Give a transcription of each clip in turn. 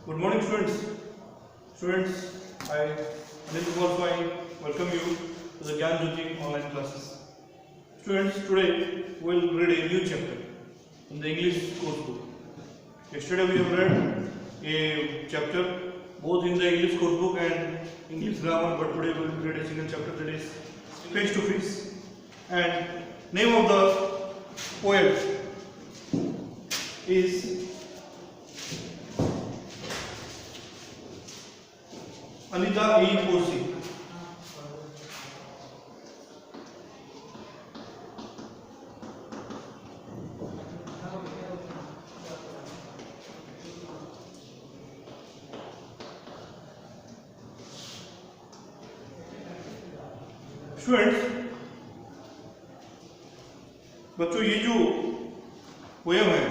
Good morning, students. I, Anil Kumar Swami, welcome you to the Gyan Jyoti online classes. Students, today we will read a new chapter in the English course book. Yesterday we have read a chapter both in the English course book and English grammar, but today we will read a single chapter, that is face to face. And name of the poet is Anita E. Porsi. Students, बच्चों ये जो poem है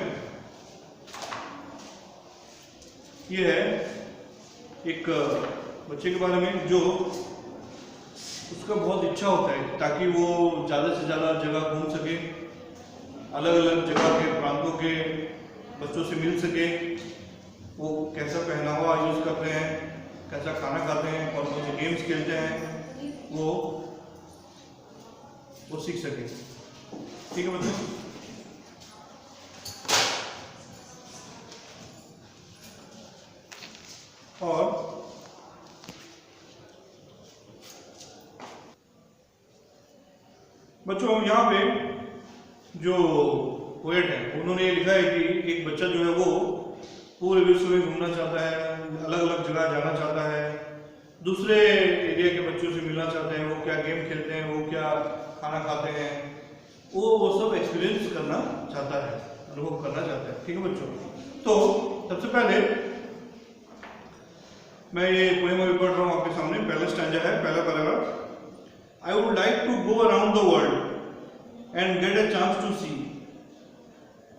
ये है एक बच्चे के बारे में जो उसका बहुत इच्छा होता है ताकि वो ज़्यादा से ज़्यादा जगह घूम सके, अलग अलग जगह के प्रांतों के बच्चों से मिल सके, वो कैसा पहनावा यूज़ करते हैं, कैसा खाना खाते हैं और कौन से गेम्स खेलते हैं वो सीख सके। ठीक है बच्चों, और बच्चों यहाँ पे जो पोएट है उन्होंने ये लिखा है कि एक बच्चा जो है वो पूरे विश्व में घूमना चाहता है, अलग अलग जगह जाना चाहता है, दूसरे एरिया के बच्चों से मिलना चाहते हैं, वो क्या गेम खेलते हैं, वो क्या खाना खाते हैं, वो सब एक्सपीरियंस करना चाहता है, अनुभव करना चाहता है। ठीक है बच्चों, तो सबसे पहले मैं ये पोएम अभी पढ़ रहा हूँ आपके सामने। पहला स्टैंजा है, पहला paragraph. I would like to go around the world and get a chance to see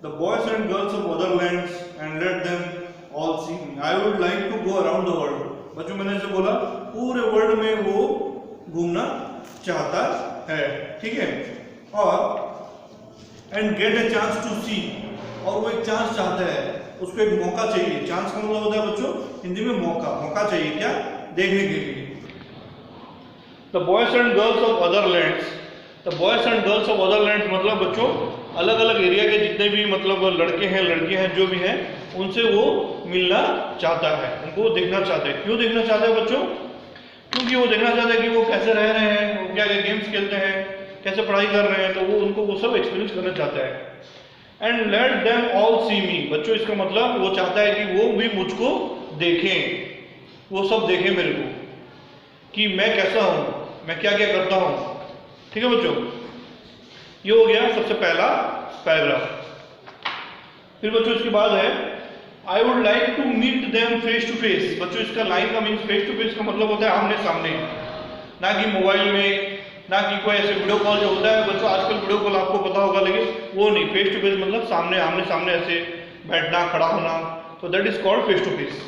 the boys and girls of other lands and let them all see me. I would like to go around the world. बच्चों मैंने ऐसे बोला पूरे world में वो घूमना चाहता है। ठीक है, और and get a chance to see, और वो एक चांस चाहता है, उसको एक मौका चाहिए। चांस का मतलब होता है बच्चों हिंदी में मौका चाहिए, क्या देखने के लिए। The boys and girls of other lands, the boys and girls of other lands मतलब बच्चों अलग अलग एरिया के जितने भी मतलब लड़के हैं लड़कियां हैं जो भी हैं उनसे वो मिलना चाहता है, उनको देखना चाहता है। क्यों देखना चाहता है बच्चों? क्योंकि वो देखना चाहता है कि वो कैसे रह रहे हैं, वो क्या क्या गेम्स खेलते हैं, कैसे पढ़ाई कर रहे हैं, तो वो उनको वो सब एक्सपीरियंस करना चाहता है। And let them all see मी, बच्चों इसका मतलब वो चाहता है कि वो भी मुझको देखें, वो सब देखें मेरे को कि मैं कैसा हूँ, मैं क्या क्या करता हूँ। ठीक है बच्चों, ये हो गया सबसे पहला पैराग्राफ। फिर बच्चों इसके बाद है I would like to meet them face to face. बच्चों इसका लाइन का मीन्स फेस टू फेस का मतलब होता है आमने सामने, ना कि मोबाइल में, ना कि कोई ऐसे वीडियो कॉल जो होता है बच्चों आजकल वीडियो कॉल आपको पता होगा, लेकिन वो नहीं। फेस टू फेस मतलब सामने आमने सामने ऐसे बैठना खड़ा होना, तो that is called face to face.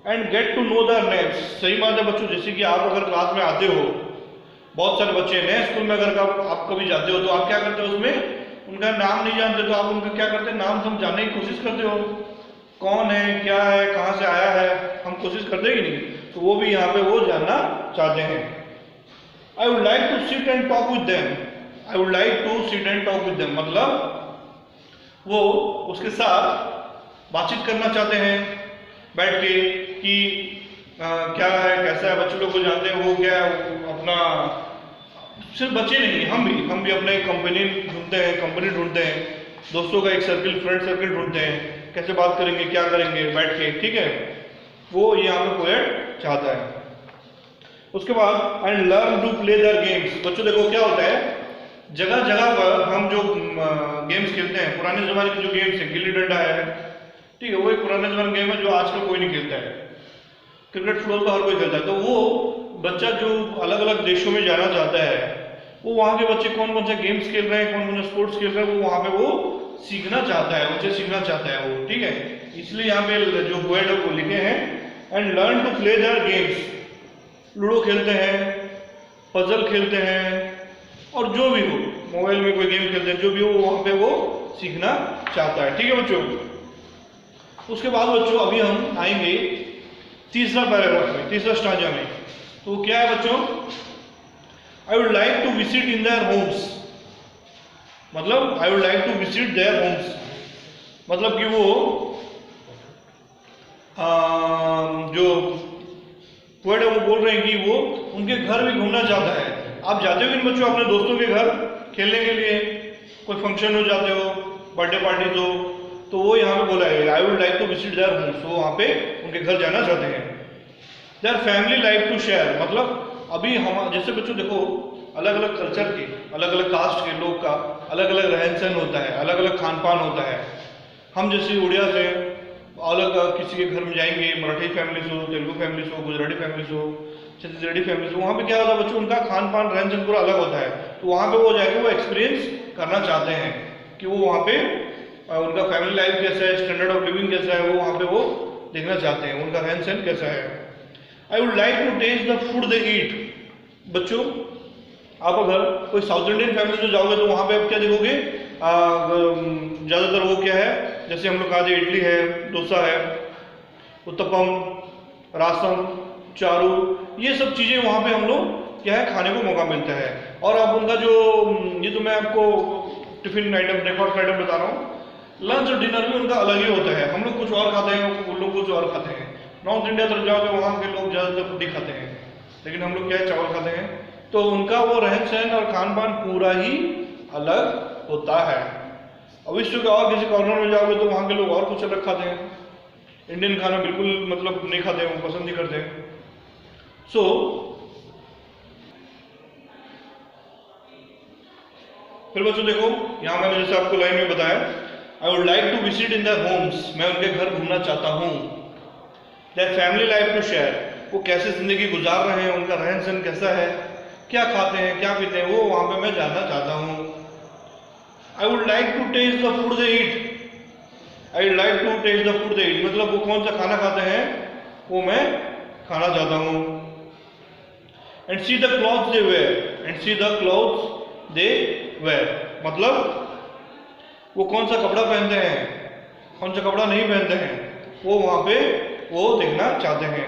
And get to know the names, सही बात है बच्चों। जैसे कि आप अगर क्लास में आते हो, बहुत सारे बच्चे नए स्कूल में अगर आप कभी जाते हो तो आप क्या करते हो, उसमें उनका नाम नहीं जानते तो आप उनका क्या करते हैं, नाम हम जानने की कोशिश करते हो, कौन है, क्या है, कहाँ से आया है, हम कोशिश करते ही नहीं। तो वो भी यहाँ पे वो जानना चाहते हैं। I would like to sit and talk with them, I would like to sit and talk with them मतलब वो उसके साथ बातचीत करना चाहते हैं बैठ के कि क्या है, कैसा है। बच्चे लोग को जानते हैं वो क्या है, अपना सिर्फ बच्चे नहीं, हम भी अपने कंपनी ढूंढते हैं, दोस्तों का एक सर्किल, फ्रेंड सर्किल ढूंढते हैं, कैसे बात करेंगे, क्या करेंगे बैठ के। ठीक है, वो यहाँ पे पोएट चाहता है। उसके बाद and learn to play their games. बच्चों देखो क्या होता है, जगह जगह पर हम जो गेम्स खेलते हैं, पुराने जमाने के जो गेम्स है, गिल्ली डंडा है, ठीक है, वो एक पुराना जमाना गेम है जो आजकल कोई नहीं खेलता है। क्रिकेट फुटबॉल तो हर कोई खेलता है। तो वो बच्चा जो अलग अलग देशों में जाना चाहता है, वो वहाँ के बच्चे कौन कौन से गेम्स खेल रहे हैं, कौन कौन से स्पोर्ट्स खेल रहे हैं, वो वहाँ पे वो सीखना चाहता है, उनसे सीखना चाहता है वो। ठीक है, इसलिए यहाँ पे जो पोएट है वो लिखे हैं and learn to play their games. Ludo खेलते हैं, पजल खेलते हैं, और जो भी हो, मोबाइल में कोई गेम खेलते हैं, जो भी हो वहाँ पे वो सीखना चाहता है। ठीक है बच्चों, उसके बाद बच्चों अभी हम आएंगे तीसरा पैराग्राफ में, तीसरा स्टांजा में। तो क्या है बच्चों, I would like to visit in their homes, मतलब I would like to visit their homes, मतलब कि वो जो पोएट है वो बोल रहे हैं कि वो उनके घर भी घूमना चाहता है। आप जाते हो इन बच्चों अपने दोस्तों के घर खेलने के लिए, कोई फंक्शन हो जाते हो, बर्थडे पार्टीज हो, तो वो यहाँ पे बोला है I would like to visit their homes, वो वहाँ पे उनके घर जाना चाहते हैं। Their family like to share, मतलब अभी हम जैसे बच्चों देखो अलग अलग कल्चर के, अलग अलग कास्ट के लोग का अलग अलग रहन सहन होता है, अलग अलग खान पान होता है। हम जैसे उड़िया से अलग किसी के घर में जाएंगे, मराठी फैमिली से हो, तेलुगु फैमिली से हो, गुजराती फैमिली से हो, छत्तीसगढ़ी फैमिली से, वहाँ पे क्या होता है बच्चों, उनका खान पान रहन सहन पूरा अलग होता है। तो वहाँ पे वो जाके वो एक्सपीरियंस करना चाहते हैं कि वो वहाँ पे उनका फैमिली लाइफ कैसा है, स्टैंडर्ड ऑफ लिविंग कैसा है, वो वहाँ पे वो देखना चाहते हैं, उनका रहन सहन कैसा है। I would like to taste the food they eat, बच्चों आप अगर कोई साउथ इंडियन फैमिली में जाओगे तो वहाँ पे आप क्या देखोगे, ज़्यादातर वो क्या है, जैसे हम लोग कहा इडली है, डोसा है, उत्तपम, रासम, चारू, ये सब चीज़ें वहाँ पे हम लोग क्या है खाने को मौका मिलता है। और अब उनका जो ये तो मैं आपको टिफिन आइटम, ब्रेकफास्ट आइटम बता रहा हूँ, लंच और डिनर भी उनका अलग ही होता है। हम लोग कुछ और खाते हैं, वो लोग कुछ और खाते हैं। नॉर्थ इंडिया तरफ जाओगे वहाँ के लोग ज़्यादातर रोटी खाते हैं, लेकिन हम लोग क्या है चावल खाते हैं। तो उनका वो रहन सहन और खान पान पूरा ही अलग होता है। अब विश्व के और किसी कॉर्नर में जाओगे तो वहाँ के लोग और कुछ अलग खाते हैं, इंडियन खाना बिल्कुल मतलब नहीं खाते हैं, वो पसंद नहीं करते हैं। सो फिर बच्चों देखो यहाँ मैंने जैसे आपको लाइन में बताया, I would like to visit in their homes, मैं उनके घर घूमना चाहता हूँ। Their family life to share, वो कैसे जिंदगी गुजार रहे हैं, उनका रहन सहन कैसा है, क्या खाते हैं, क्या पीते हैं, वो वहाँ पे मैं जानना चाहता हूँ। I would like to taste the food they eat, I would like to taste the food they eat, मतलब वो कौन सा खाना खाते हैं वो मैं खाना चाहता हूँ। And see the clothes they wear, and see the clothes they wear, मतलब वो कौन सा कपड़ा पहनते हैं, कौन सा कपड़ा नहीं पहनते हैं, वो वहाँ पे वो देखना चाहते हैं।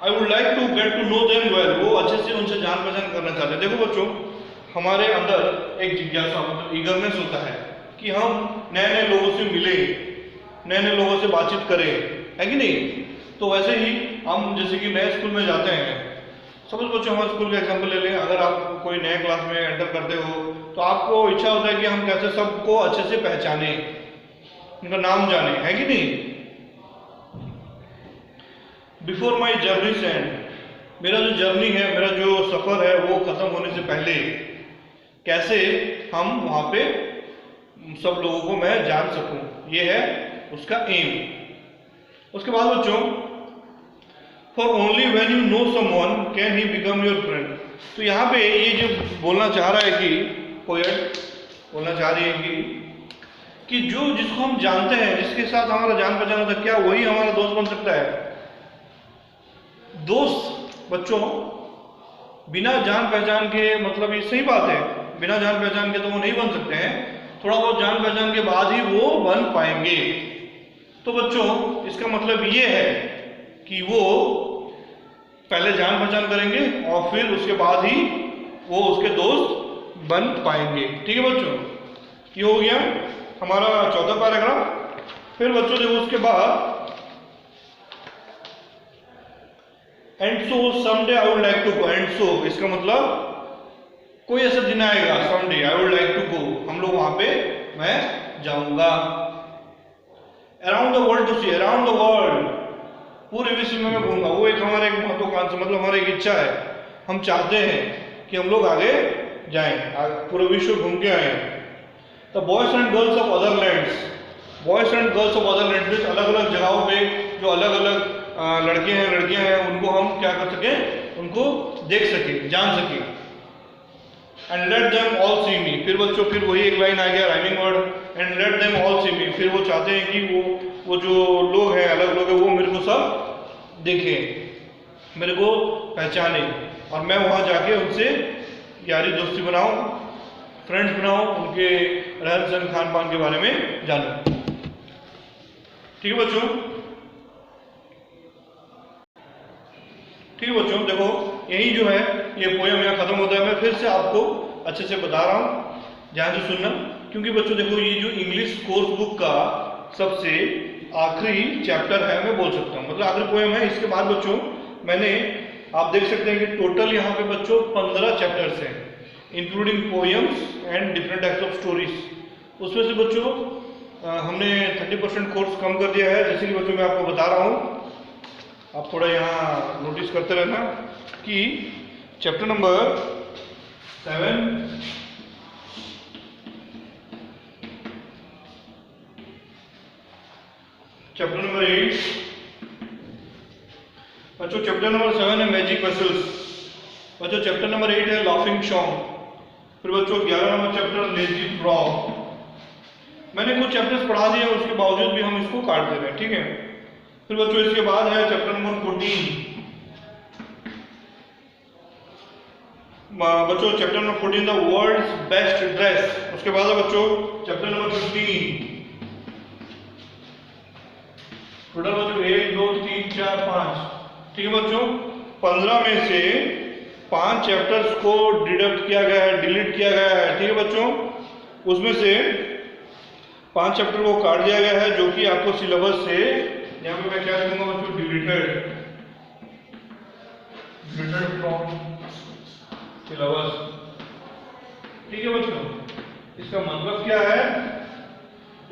I would like to get to know them well, वो अच्छे से उनसे जान पहचान करना चाहते हैं। देखो बच्चों हमारे अंदर एक जिज्ञासा मतलब ईगरनेस होता है कि हम नए नए लोगों से मिले, नए नए लोगों से बातचीत करें, है कि नहीं। तो वैसे ही हम जैसे कि नए स्कूल में जाते हैं, सपोज बच्चों हमारे स्कूल का एग्जाम्पल ले लें, अगर आप कोई नए क्लास में एंटर करते हो तो आपको इच्छा होता है कि हम कैसे सबको अच्छे से पहचाने, उनका नाम जाने, है कि नहीं। बिफोर माई जर्नी एंड, मेरा जो जर्नी है, मेरा जो सफ़र है वो ख़त्म होने से पहले कैसे हम वहाँ पे सब लोगों को मैं जान सकूं, ये है उसका एम। उसके बाद बच्चों for only when you know someone can he become your friend, तो यहाँ पे ये जो बोलना चाह रहा है कि पोएट बोलना चाह रही है कि जो जिसको हम जानते हैं, जिसके साथ हमारा जान पहचान होता है, क्या वही हमारा दोस्त बन सकता है। दोस्त बच्चों बिना जान पहचान के, मतलब ये सही बात है, बिना जान पहचान के तो वो नहीं बन सकते हैं, थोड़ा बहुत जान पहचान के बाद ही वो बन पाएंगे। तो बच्चों इसका मतलब ये है कि वो पहले जान पहचान करेंगे और फिर उसके बाद ही वो उसके दोस्त बन पाएंगे। ठीक है बच्चों, ये हो गया हमारा चौथा पैराग्राफ। फिर बच्चों देखो उसके बाद and so someday I would like to go, and so इसका मतलब कोई ऐसा दिन आएगा, someday I would like to go, हम लोग वहां पे मैं जाऊंगा। Around the world to see, around the world, पूरे विश्व में मैं घूमूंगा, वो एक हमारा एक महत्वाकांक्षा, मतलब हमारी एक इच्छा है, हम चाहते हैं कि हम लोग आगे जाएं, पूरे विश्व घूम के आए। The boys and girls of other lands, boys and girls of other lands, अलग अलग जगहों पे जो अलग अलग लड़के हैं लड़कियां हैं, उनको हम क्या कर सकें, उनको देख सकें, जान सकें। And let them all see me, फिर बच्चों फिर वही एक लाइन आ गया rhyming word, and let them all see me, फिर वो चाहते हैं कि वो जो लोग हैं, अलग लोग हैं, वो मेरे को सब देखें, मेरे को पहचाने, और मैं वहाँ जाके उनसे यारी दोस्ती बनाऊं, फ्रेंड्स बनाऊं, उनके रहन सहन खान पान के बारे में जानो। ठीक है बच्चों, ठीक है बच्चों, देखो यही जो है ये पोयम यहाँ खत्म होता है। मैं फिर से आपको अच्छे से बता रहा हूँ, ध्यान से सुनना, क्योंकि बच्चों देखो ये जो इंग्लिश कोर्स बुक का सबसे आखिरी चैप्टर है, मैं बोल सकता हूँ, मतलब आखिरी पोयम है। इसके बाद बच्चों मैंने, आप देख सकते हैं कि टोटल यहाँ पे बच्चों 15 चैप्टर्स हैं, including poems and different types of stories. उसमें से बच्चों हमने 30% कोर्स कम कर दिया है। जैसे कि बच्चों मैं आपको बता रहा हूँ, आप थोड़ा यहाँ नोटिस करते रहना कि चैप्टर नंबर 7, चैप्टर नंबर 8, बच्चों चैप्टर नंबर 7 है मैजिक वेसल्स, बच्चों चैप्टर नंबर 8 है लाफिंग सॉन्ग, फिर बच्चों 11 नंबर चैप्टर लेजी फ्रॉग। मैंने कुछ चैप्टर्स पढ़ा दिए, उसके बावजूद भी हम इसको काट दे रहे हैं, ठीक है। फिर बच्चों इसके बाद है चैप्टर नंबर 14, बच्चों chapter number 14 the world's best dress. उसके बाद है बच्चों चैप्टर नंबर 15, टोटल बच्चों 1 2 3 4 5, ठीक है बच्चों। 15 में से 5 चैप्टर्स को डिडक्ट किया गया है, डिलीट किया गया है, ठीक है बच्चों। उसमें से 5 चैप्टर को काट दिया गया है, जो कि आपको सिलेबस से, यहाँ पे मैं क्या लिखूंगा बच्चों, डिलीटेड फ्रॉम सिलेबस, ठीक है बच्चों। इसका मतलब क्या है,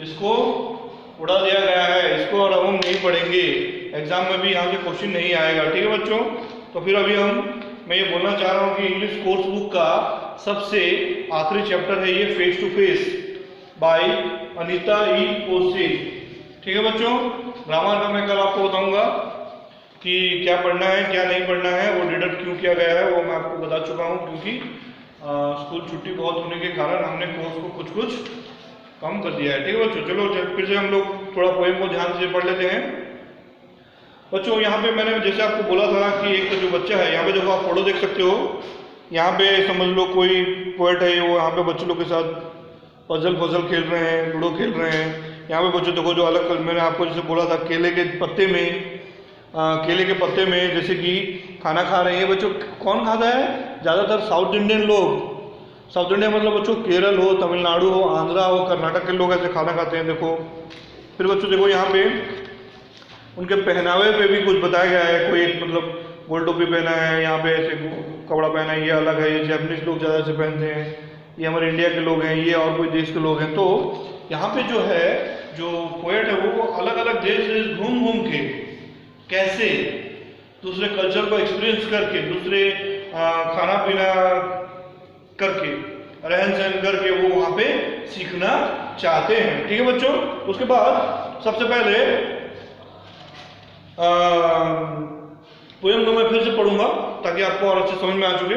इसको उड़ा दिया गया है, इसको और अब हम नहीं पढ़ेंगे, एग्जाम में भी यहाँ से क्वेश्चन नहीं आएगा, ठीक है बच्चों। तो फिर अभी मैं ये बोलना चाह रहा हूँ कि इंग्लिश कोर्स बुक का सबसे आखिरी चैप्टर है ये face to face by Anita E Koshy, ठीक है बच्चों। ग्रामर का मैं कल आपको बताऊंगा कि क्या पढ़ना है क्या नहीं पढ़ना है, वो डिडक्ट क्यों किया गया है वो मैं आपको बता चुका हूँ, क्योंकि स्कूल छुट्टी बहुत होने के कारण हमने कोर्स को कुछ कम कर दिया है, ठीक है बच्चों। चलो फिर से हम लोग थोड़ा पोएम को ध्यान से पढ़ लेते हैं बच्चों। यहाँ पे मैंने जैसे आपको बोला था कि एक जो बच्चा है, यहाँ पे देखो आप फोटो देख सकते हो, यहाँ पे समझ लो कोई पोएट है, वो यहाँ पे बच्चों लोग के साथ पजल खेल रहे हैं, लूडो खेल रहे हैं। यहाँ पे बच्चों देखो जो अलग, मैंने आपको जैसे बोला था केले के पत्ते में जैसे कि खाना खा रहे हैं बच्चों। कौन खाता है? ज़्यादातर साउथ इंडियन लोग। साउथ इंडिया मतलब बच्चों केरल हो, तमिलनाडु हो, आंध्रा हो, कर्नाटक के लोग ऐसे खाना खाते हैं, देखो। फिर बच्चों देखो यहाँ पे उनके पहनावे पे भी कुछ बताया गया है, कोई एक मतलब गोल टोपी पहना है, यहाँ पे ऐसे कपड़ा पहना है, ये अलग है, ये जैपनीज लोग ज़्यादा से पहनते हैं, ये हमारे इंडिया के लोग हैं, ये और कोई देश के लोग हैं। तो यहाँ पे जो है जो पोएट है वो अलग अलग देश घूम के कैसे दूसरे कल्चर को एक्सपीरियंस करके, दूसरे खाना पीना करके, रहन सहन करके वो वहाँ पे सीखना चाहते हैं, ठीक है बच्चों। उसके बाद सबसे पहले पोएम को मैं फिर से पढ़ूंगा ताकि आपको और अच्छे समझ में आ चुके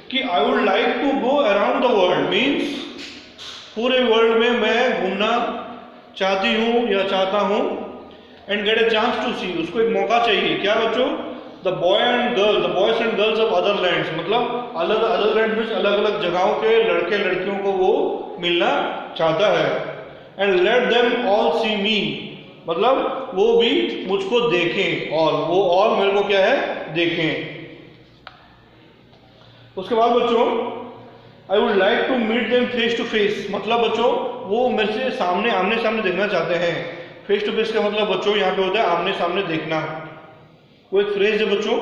कि I would like to go around the world means पूरे वर्ल्ड में मैं घूमना चाहती हूँ या चाहता हूँ, and get a chance to see, उसको एक मौका चाहिए। क्या बच्चों? The boys and girls of other lands, मतलब अदर लैंड में अलग अलग जगहों के लड़के लड़कियों को वो मिलना चाहता है। And let them all see मी, मतलब वो भी मुझको देखें, वो ऑल मेरे को क्या है, देखें। उसके बाद बच्चों I would like to meet them face to face, मतलब बच्चों वो मेरे से आमने सामने देखना चाहते हैं। फेस टू फेस का मतलब बच्चों यहाँ पे होता है आमने सामने देखना, वो एक फ्रेज है बच्चों।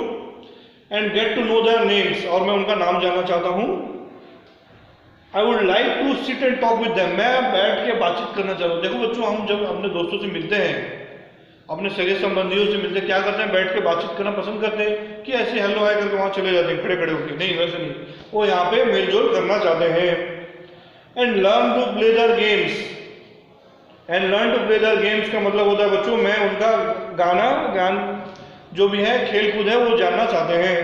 And get to know their names, और मैं उनका नाम जानना चाहता हूँ। I would like to sit and talk with them, मैं बैठ के बातचीत करना चाहता हूँ। देखो बच्चों हम जब अपने दोस्तों से मिलते हैं, अपने सगे संबंधियों से मिलते हैं, क्या करते हैं? बैठ के बातचीत करना पसंद करते हैं कि ऐसे हेलो हाय करके वहाँ चले जाते हैं खड़े खड़े होकर? नहीं, वैसे नहीं, वो यहाँ पे मेलजोल करना चाहते हैं। And learn to play their games, and learn to play their games का मतलब होता है बच्चों मैं उनका गान जो भी है, खेल कूद है, वो जानना चाहते हैं,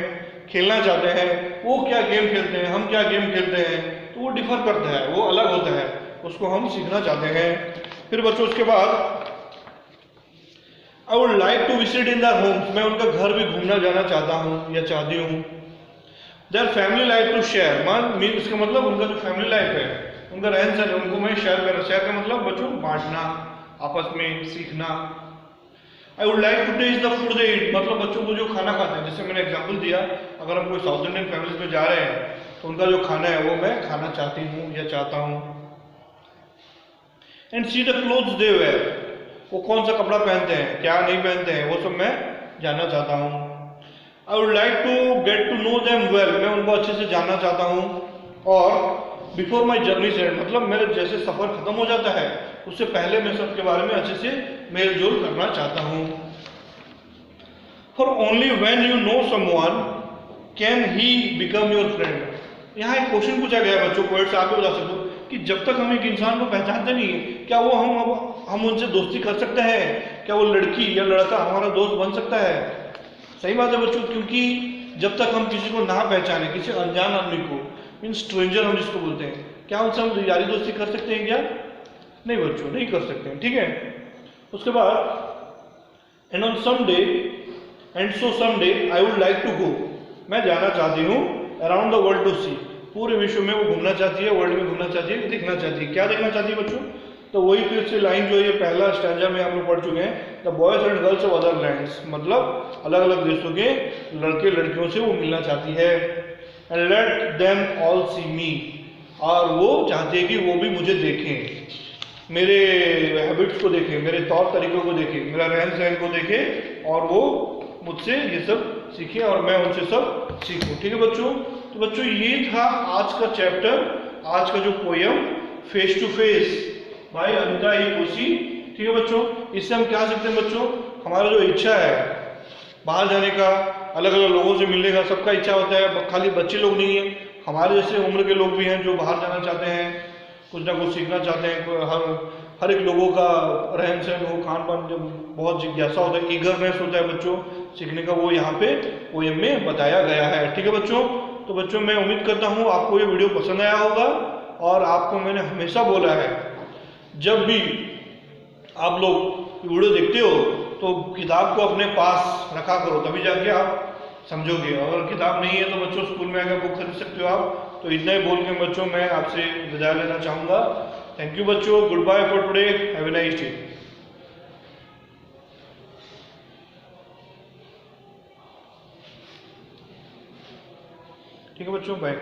खेलना चाहते हैं। वो क्या गेम खेलते हैं, हम क्या गेम खेलते हैं, तो वो डिफर करता है, वो अलग होता है, उसको हम सीखना चाहते हैं। फिर बच्चों उसके बाद I would like to visit in their homes, मैं उनका घर भी घूमना जाना चाहता हूँ या चाहती हूँ। Their family life to share, mean इसका मतलब उनका जो फैमिली लाइफ है उनका रहन सहन है उनको मैं शेयर करना, शेयर का मतलब बच्चों बांटना, आपस में सीखना। I would like to taste the food they eat, मतलब बच्चों को जो खाना खाते हैं, जैसे मैंने एग्जांपल दिया, अगर हम कोई साउथ इंडियन फैमिलीज में जा रहे हैं तो उनका जो खाना है वो मैं खाना चाहती हूँ या चाहता हूँ। And see the clothes they wear, वो कौन सा कपड़ा पहनते हैं, क्या नहीं पहनते हैं, वो सब मैं जानना चाहता हूँ। I would like to get to know them well, मैं उनको अच्छे से जानना चाहता हूँ। और बिफोर माई जर्नी एंड, मतलब मेरे जैसे सफ़र खत्म हो जाता है उससे पहले मैं सबके बारे में अच्छे से मेल जोल करना चाहता हूँ। For only when you know someone can he become your friend, यहाँ एक क्वेश्चन पूछा गया है बच्चों, पॉइंट से आगे बता सकते हो कि जब तक हम एक इंसान को पहचानते नहीं है, क्या वो हम उनसे दोस्ती कर सकते हैं, क्या वो लड़की या लड़का हमारा दोस्त बन सकता है? सही बात है बच्चों, क्योंकि जब तक हम किसी को ना पहचाने, किसी अनजान आदमी को, मीन स्ट्रेंजर हम जिसको बोलते हैं, क्या उनसे हम यारी दोस्ती कर सकते हैं क्या? नहीं बच्चों, नहीं कर सकते हैं, ठीक है। उसके बाद and on some day and so some day I would like to go, मैं जाना चाहती हूँ around the world to see, पूरे विश्व में वो घूमना चाहती है, वर्ल्ड में घूमना चाहती है, देखना चाहती है। क्या देखना चाहती है बच्चों? तो वही फिर से लाइन जो है ये पहला स्टैंजा में आप लोग पढ़ चुके हैं, the boys and girls of other lands, मतलब अलग अलग देशों के लड़के लड़कियों से वो मिलना चाहती है। And let them all see मी, और वो चाहती है कि वो भी मुझे देखें, मेरे हैबिट्स को देखें, मेरे तौर तरीकों को देखें, मेरा रहन सहन को देखें, और वो मुझसे ये सब सीखें और मैं उनसे सब सीखूं। ठीक है बच्चों, तो बच्चों ये था आज का चैप्टर, आज का जो poem face to face by Anita E Koshy. ठीक है बच्चों, इससे हम क्या सीखते हैं बच्चों? हमारा जो इच्छा है बाहर जाने का, अलग अलग लोगों से मिलने का, सबका इच्छा होता है, खाली बच्चे लोग नहीं है, हमारे जैसे उम्र के लोग भी हैं जो बाहर जाना चाहते हैं, कुछ ना कुछ सीखना चाहते हैं। हर एक लोगों का रहन सहन हो, खान पान, जब बहुत जिज्ञासा होता है, ईगरनेस होता है बच्चों सीखने का, वो यहाँ पे पोयम में बताया गया है। ठीक है बच्चों, तो बच्चों मैं उम्मीद करता हूँ आपको ये वीडियो पसंद आया होगा, और आपको मैंने हमेशा बोला है जब भी आप लोग वीडियो देखते हो तो किताब को अपने पास रखा करो, तभी जाके आप समझोगे। अगर किताब नहीं है तो बच्चों स्कूल में आकर बुक खरीद सकते हो आप। तो इतना ही बोल के बच्चों मैं आपसे विदा लेना चाहूँगा। थैंक यू बच्चों, good bye for today, have a nice day. ठीक है बच्चों, बाय।